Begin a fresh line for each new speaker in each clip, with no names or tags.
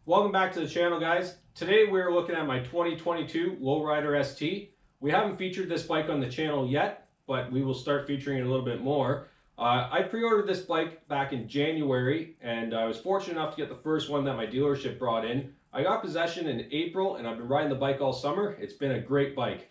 Welcome back to the channel, guys. Today we're looking at my 2022 Lowrider ST. We haven't featured this bike on the channel yet, but we will start featuring it a little bit more. I pre-ordered this bike back in January, and I was fortunate enough to get the first one that my dealership brought in. I got possession in April, and I've been riding the bike all summer. It's been a great bike.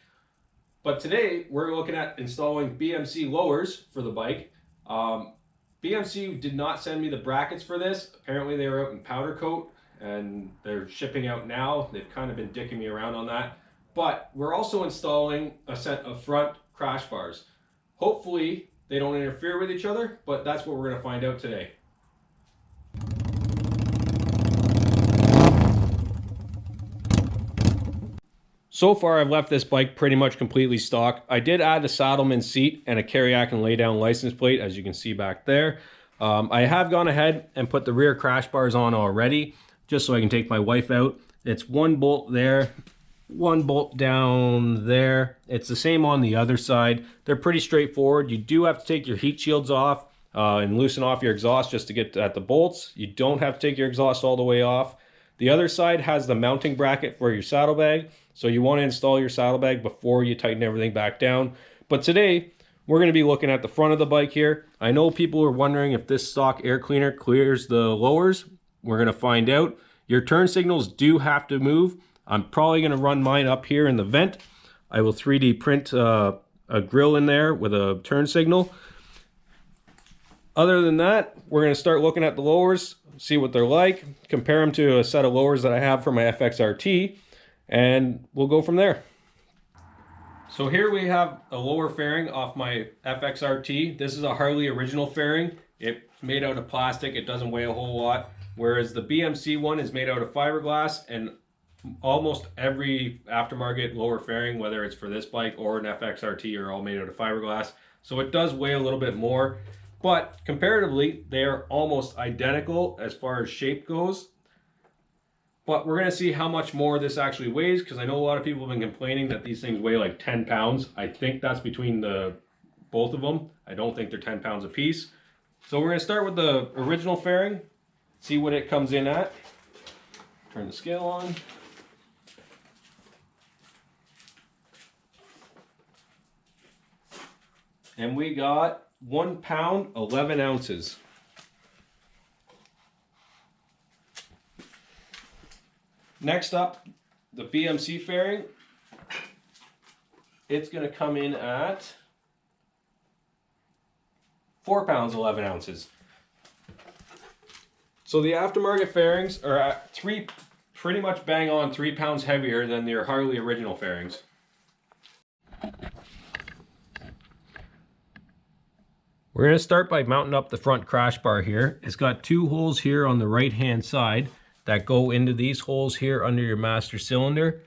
But today we're looking at installing BMC lowers for the bike. BMC did not send me the brackets for this. Apparently they were out in powder coat and they're shipping out now. They've kind of been dicking me around on that. But we're also installing a set of front crash bars. Hopefully they don't interfere with each other, but that's what we're going to find out today. So far, I've left this bike pretty much completely stock. I did add a saddleman seat and a carry-ack and lay-down license plate, as you can see back there. I have gone ahead and put the rear crash bars on already, just so I can take my wife out. It's one bolt there, one bolt down there. It's the same on the other side. They're pretty straightforward. You do have to take your heat shields off and loosen off your exhaust just to get at the bolts. You don't have to take your exhaust all the way off. The other side has the mounting bracket for your saddlebag, so you want to install your saddlebag before you tighten everything back down. But today, we're going to be looking at the front of the bike here. I know people are wondering if this stock air cleaner clears the lowers. We're going to find out. Your turn signals do have to move. I'm probably going to run mine up here in the vent. I will 3D print a grill in there with a turn signal. Other than that, we're going to start looking at the lowers, see what they're like, compare them to a set of lowers that I have for my Fxlrst, and we'll go from there. So here we have a lower fairing off my Fxlrst. This is a Harley original fairing. It's made out of plastic. It doesn't weigh a whole lot, whereas the BMC one is made out of fiberglass, and almost every aftermarket lower fairing, whether it's for this bike or an Fxlrst, are all made out of fiberglass. So it does weigh a little bit more. But comparatively, they are almost identical as far as shape goes. But we're going to see how much more this actually weighs, because I know a lot of people have been complaining that these things weigh like 10 pounds. I think that's between both of them. I don't think they're 10 pounds a piece. So we're going to start with the original fairing, see what it comes in at. Turn the scale on. And we got 1 pound, 11 ounces. Next up, the BMC fairing. It's going to come in at 4 pounds, 11 ounces. So the aftermarket fairings are at pretty much bang on 3 pounds heavier than your Harley original fairings. We're going to start by mounting up the front crash bar here. It's got 2 holes here on the right hand side that go into these holes here under your master cylinder.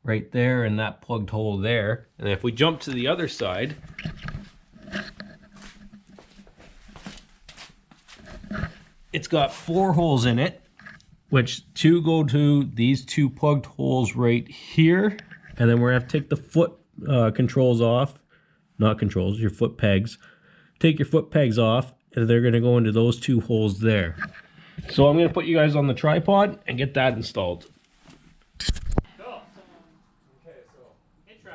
Right there, and that plugged hole there. And if we jump to the other side, it's got 4 holes in it, which 2 go to these 2 plugged holes right here. And then we're going to have to take the foot controls off. Not controls, your foot pegs. Take your foot pegs off, and they're going to go into those 2 holes there. So I'm going to put you guys on the tripod and get that installed.
Go. Okay, so intro.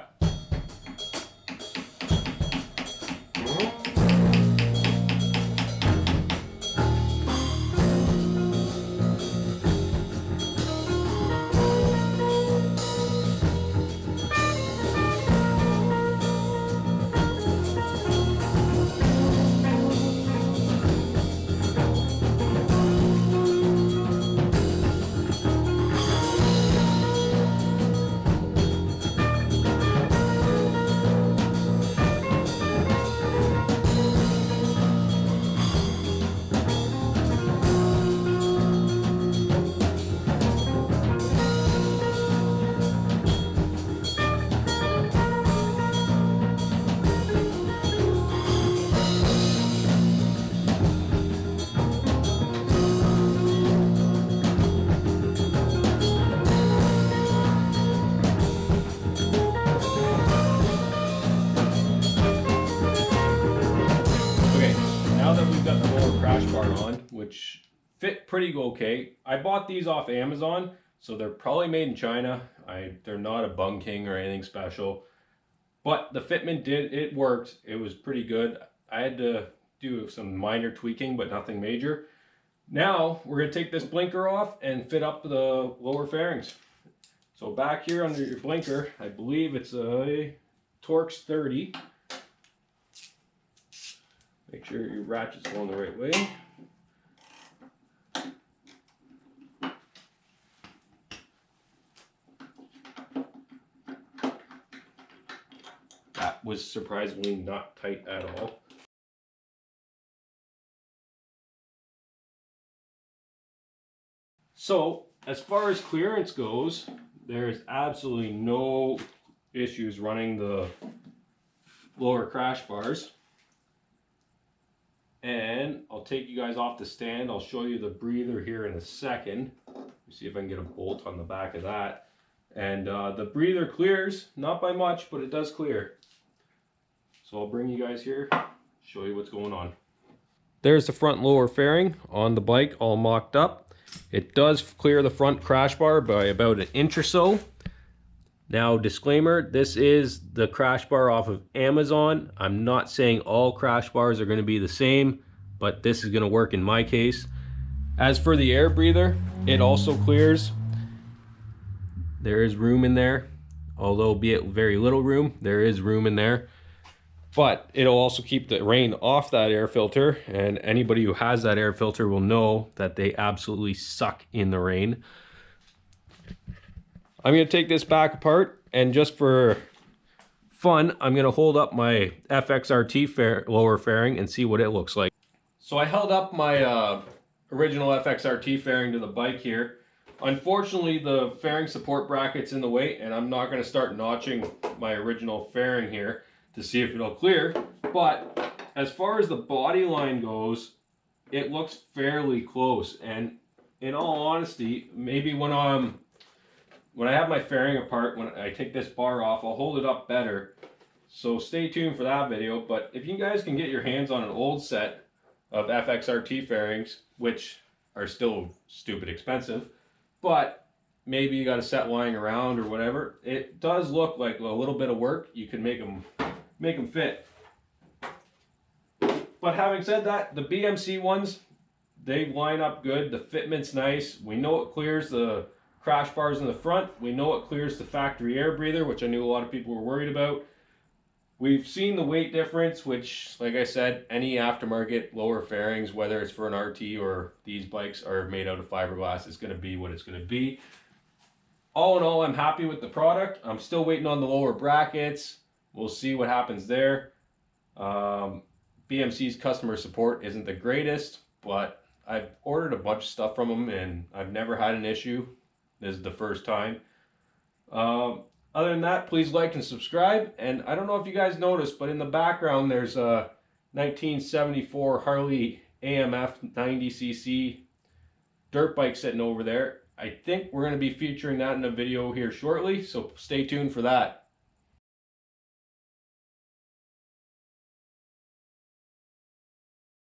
fit pretty okay. I bought these off Amazon, so they're probably made in China. They're not a Bung King or anything special, but the fitment it worked. It was pretty good. I had to do some minor tweaking, but nothing major. Now we're going to take this blinker off and fit up the lower fairings. So back here under your blinker, I believe it's a Torx 30. Make sure your ratchet's going the right way. That was surprisingly not tight at all. So, as far as clearance goes, there's absolutely no issues running the lower crash bars. And I'll take you guys off the stand. I'll show you the breather here in a second. See if I can get a bolt on the back of that. And the breather clears, not by much, but it does clear. So I'll bring you guys here, show you what's going on. There's the front lower fairing on the bike, all mocked up. It does clear the front crash bar by about an inch or so. Now, disclaimer, this is the crash bar off of Amazon. I'm not saying all crash bars are going to be the same, but this is going to work in my case. As for the air breather, it also clears. There is room in there, although be it very little room, there is room in there. But it'll also keep the rain off that air filter, and anybody who has that air filter will know that they absolutely suck in the rain. I'm going to take this back apart, and just for fun, I'm going to hold up my Fxlrst lower fairing and see what it looks like. So I held up my original Fxlrst fairing to the bike here. Unfortunately, the fairing support bracket's in the way, and I'm not going to start notching my original fairing here to see if it'll clear. But as far as the body line goes, it looks fairly close. And in all honesty, maybe when I have my fairing apart, when I take this bar off, I'll hold it up better. So stay tuned for that video. But if you guys can get your hands on an old set of Fxlrst fairings, which are still stupid expensive, but maybe you got a set lying around or whatever, it does look like a little bit of work. You can make them fit. But having said that, the BMC ones, they line up good. The fitment's nice. We know it clears the crash bars in the front. We know it clears the factory air breather, which I knew a lot of people were worried about. We've seen the weight difference, which, like I said, any aftermarket lower fairings, whether it's for an RT or these bikes are made out of fiberglass, it's going to be what it's going to be. All in all, I'm happy with the product. I'm still waiting on the lower brackets. We'll see what happens there. BMC's customer support isn't the greatest, but I've ordered a bunch of stuff from them and I've never had an issue. This is the first time. Other than that, please like and subscribe. And I don't know if you guys noticed, but in the background there's a 1974 Harley AMF 90cc dirt bike sitting over there. I think we're going to be featuring that in a video here shortly, so stay tuned for that.